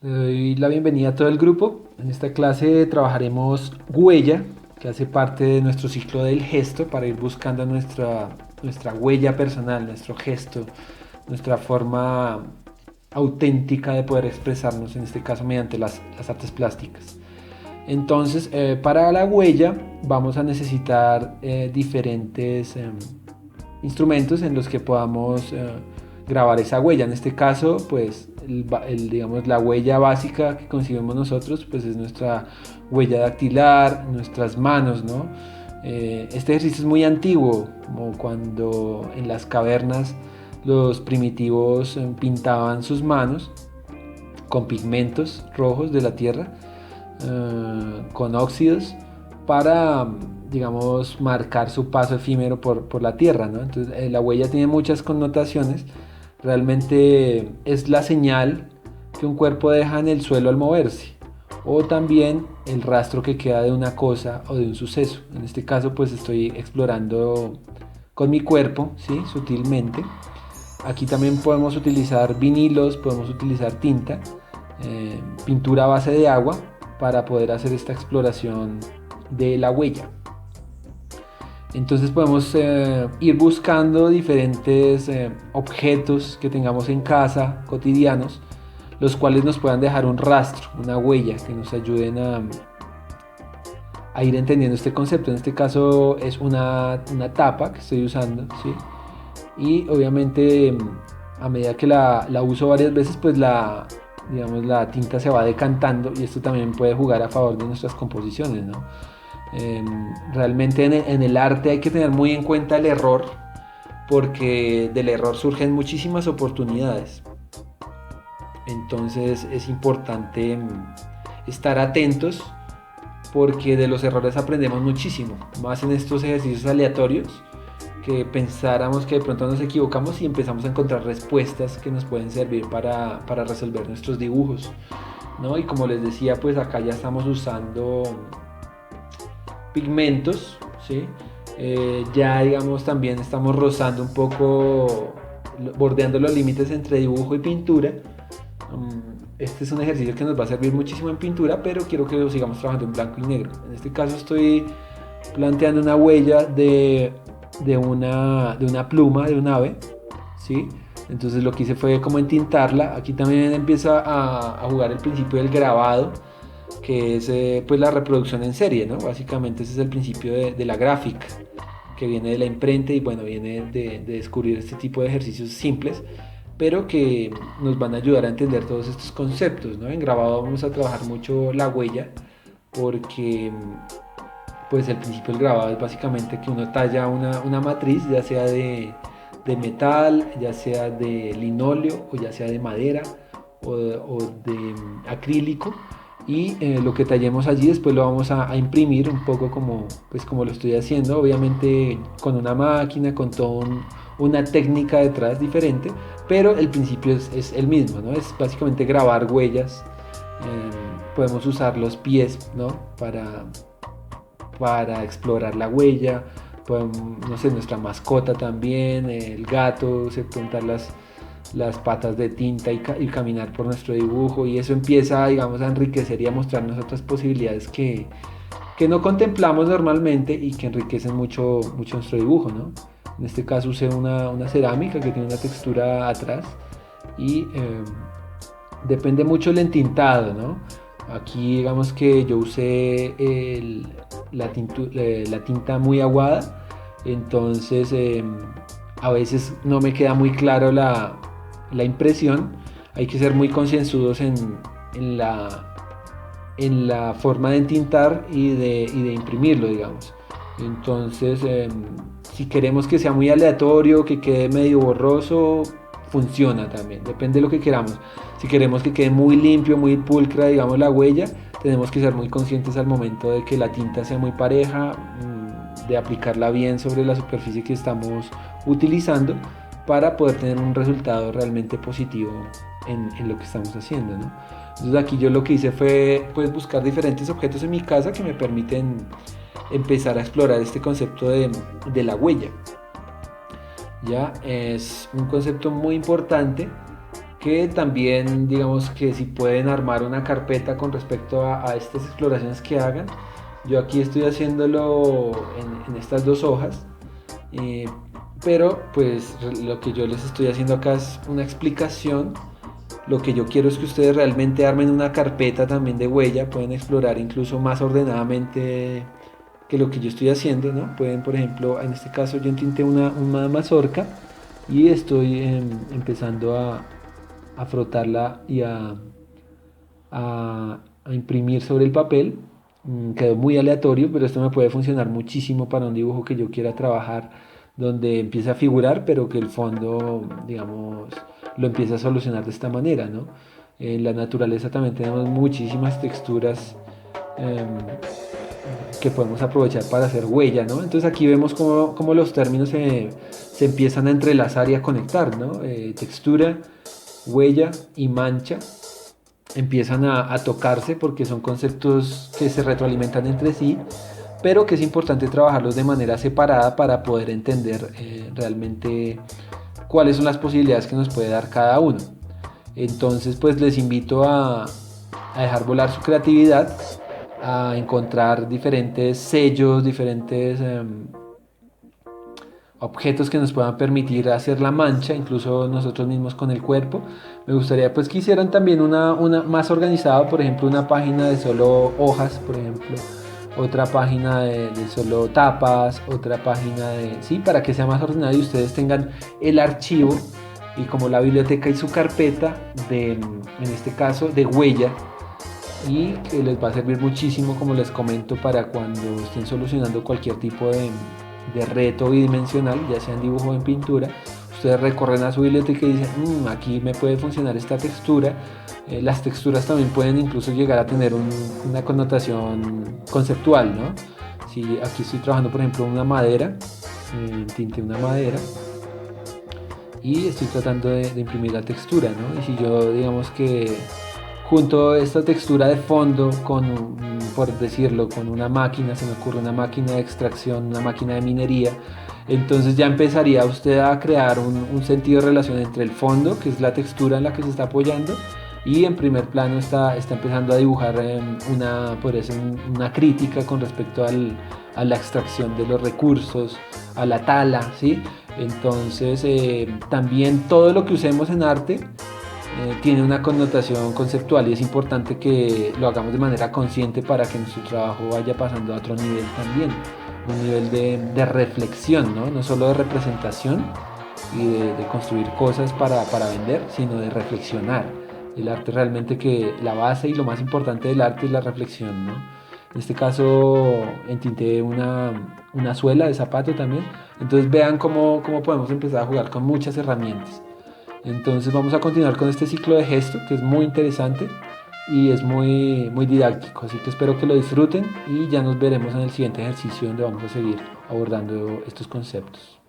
Le doy la bienvenida a todo el grupo. En esta clase trabajaremos huella, que hace parte de nuestro ciclo del gesto, para ir buscando nuestra huella personal, nuestro gesto, nuestra forma auténtica de poder expresarnos, en este caso mediante las artes plásticas. Entonces, para la huella vamos a necesitar diferentes instrumentos en los que podamos grabar esa huella. En este caso, pues, digamos, la huella básica que concibimos nosotros, pues es nuestra huella dactilar, nuestras manos, ¿no? Este ejercicio es muy antiguo, como cuando en las cavernas los primitivos pintaban sus manos con pigmentos rojos de la tierra, con óxidos, para, digamos, marcar su paso efímero por la tierra, ¿no? Entonces, la huella tiene muchas connotaciones. Realmente es la señal que un cuerpo deja en el suelo al moverse, o también el rastro que queda de una cosa o de un suceso. En este caso, pues estoy explorando con mi cuerpo, ¿sí? Sutilmente. Aquí también podemos utilizar vinilos, podemos utilizar tinta, pintura a base de agua, para poder hacer esta exploración de la huella. Entonces podemos ir buscando diferentes objetos que tengamos en casa, cotidianos, los cuales nos puedan dejar un rastro, una huella, que nos ayuden a ir entendiendo este concepto. En este caso es una tapa que estoy usando, ¿sí? Y obviamente a medida que la uso varias veces, pues digamos, la tinta se va decantando, y esto también puede jugar a favor de nuestras composiciones, ¿no? Realmente en el arte hay que tener muy en cuenta el error, porque del error surgen muchísimas oportunidades. Entonces es importante estar atentos, porque de los errores aprendemos muchísimo, más en estos ejercicios aleatorios, que pensáramos que de pronto nos equivocamos y empezamos a encontrar respuestas que nos pueden servir para resolver nuestros dibujos, ¿no? Y como les decía, pues acá ya estamos usando pigmentos, ¿sí? Ya, digamos, también estamos rozando un poco, bordeando los límites entre dibujo y pintura. Este es un ejercicio que nos va a servir muchísimo en pintura, pero quiero que lo sigamos trabajando en blanco y negro. En este caso estoy planteando una huella de una pluma de un ave, ¿sí? Entonces lo que hice fue como entintarla. Aquí también empieza a jugar el principio del grabado, que es pues la reproducción en serie, ¿no? Básicamente ese es el principio de la gráfica, que viene de la imprenta, y bueno, viene de descubrir este tipo de ejercicios simples, pero que nos van a ayudar a entender todos estos conceptos, ¿no? En grabado vamos a trabajar mucho la huella, porque pues el principio del grabado es básicamente que uno talla una matriz, ya sea de metal, ya sea de linóleo, o ya sea de madera, o de acrílico, y lo que tallemos allí después lo vamos a imprimir un poco como, pues como lo estoy haciendo, obviamente con una máquina, con toda una técnica detrás diferente, pero el principio es el mismo, ¿no? Es básicamente grabar huellas. Podemos usar los pies, ¿no? Para explorar la huella. Podemos, no sé, nuestra mascota también, el gato, se untar las patas de tinta y caminar por nuestro dibujo, y eso empieza, digamos, a enriquecer y a mostrarnos otras posibilidades que no contemplamos normalmente, y que enriquecen mucho, mucho nuestro dibujo, ¿no? En este caso usé una cerámica que tiene una textura atrás, y depende mucho el entintado, ¿no? Aquí digamos que yo usé la tinta muy aguada, entonces a veces no me queda muy claro la impresión. Hay que ser muy concienzudos en la forma de entintar y de imprimirlo, digamos. Entonces, si queremos que sea muy aleatorio, que quede medio borroso, funciona también, depende de lo que queramos. Si queremos que quede muy limpio, muy pulcra, digamos, la huella, tenemos que ser muy conscientes al momento de que la tinta sea muy pareja, de aplicarla bien sobre la superficie que estamos utilizando, para poder tener un resultado realmente positivo en lo que estamos haciendo, ¿no? Entonces aquí yo lo que hice fue, pues, buscar diferentes objetos en mi casa que me permiten empezar a explorar este concepto de la huella. Ya es un concepto muy importante, que también digamos que si pueden armar una carpeta con respecto a estas exploraciones que hagan. Yo aquí estoy haciéndolo en estas dos hojas, eh, pero pues lo que yo les estoy haciendo acá es una explicación. Lo que yo quiero es que ustedes realmente armen una carpeta también de huella, pueden explorar incluso más ordenadamente que lo que yo estoy haciendo, ¿no? Pueden, por ejemplo, en este caso yo entinté una mazorca y estoy empezando a frotarla y a imprimir sobre el papel. Quedó muy aleatorio, pero esto me puede funcionar muchísimo para un dibujo que yo quiera trabajar, donde empiece a figurar, pero que el fondo, digamos, lo empiece a solucionar de esta manera, ¿no? En la naturaleza también tenemos muchísimas texturas em, que podemos aprovechar para hacer huella, ¿no? Entonces aquí vemos cómo los términos se empiezan a entrelazar y a conectar, ¿no? Textura, huella y mancha empiezan a tocarse porque son conceptos que se retroalimentan entre sí, pero que es importante trabajarlos de manera separada para poder entender realmente cuáles son las posibilidades que nos puede dar cada uno. Entonces, pues les invito a dejar volar su creatividad, a encontrar diferentes sellos, diferentes objetos que nos puedan permitir hacer la mancha, incluso nosotros mismos con el cuerpo. Me gustaría pues que hicieran también una más organizada, por ejemplo, una página de solo hojas, por ejemplo, otra página de solo tapas, otra página de... Sí, para que sea más ordenado y ustedes tengan el archivo y como la biblioteca y su carpeta de, en este caso, de huella, y que les va a servir muchísimo, como les comento, para cuando estén solucionando cualquier tipo de reto bidimensional, ya sea en dibujo o en pintura. Ustedes recorren a su biblioteca y dicen, aquí me puede funcionar esta textura. Las texturas también pueden incluso llegar a tener una connotación conceptual, ¿no? Si aquí estoy trabajando, por ejemplo, una madera, tinté una madera y estoy tratando de imprimir la textura, ¿no? Y si yo, digamos que junto esta textura de fondo con, por decirlo, con una máquina, se me ocurre una máquina de extracción, una máquina de minería, entonces ya empezaría usted a crear un sentido de relación entre el fondo, que es la textura en la que se está apoyando, y en primer plano está empezando a dibujar por eso, una crítica con respecto a la extracción de los recursos, a la tala, ¿sí? Entonces también todo lo que usemos en arte tiene una connotación conceptual y es importante que lo hagamos de manera consciente para que nuestro trabajo vaya pasando a otro nivel también, un nivel de reflexión, ¿no? No solo de representación y de construir cosas para vender, sino de reflexionar. El arte realmente que la base y lo más importante del arte es la reflexión, ¿no? En este caso entinté una suela de zapato también, entonces vean cómo podemos empezar a jugar con muchas herramientas. Entonces vamos a continuar con este ciclo de gesto que es muy interesante y es muy didáctico, así que espero que lo disfruten y ya nos veremos en el siguiente ejercicio donde vamos a seguir abordando estos conceptos.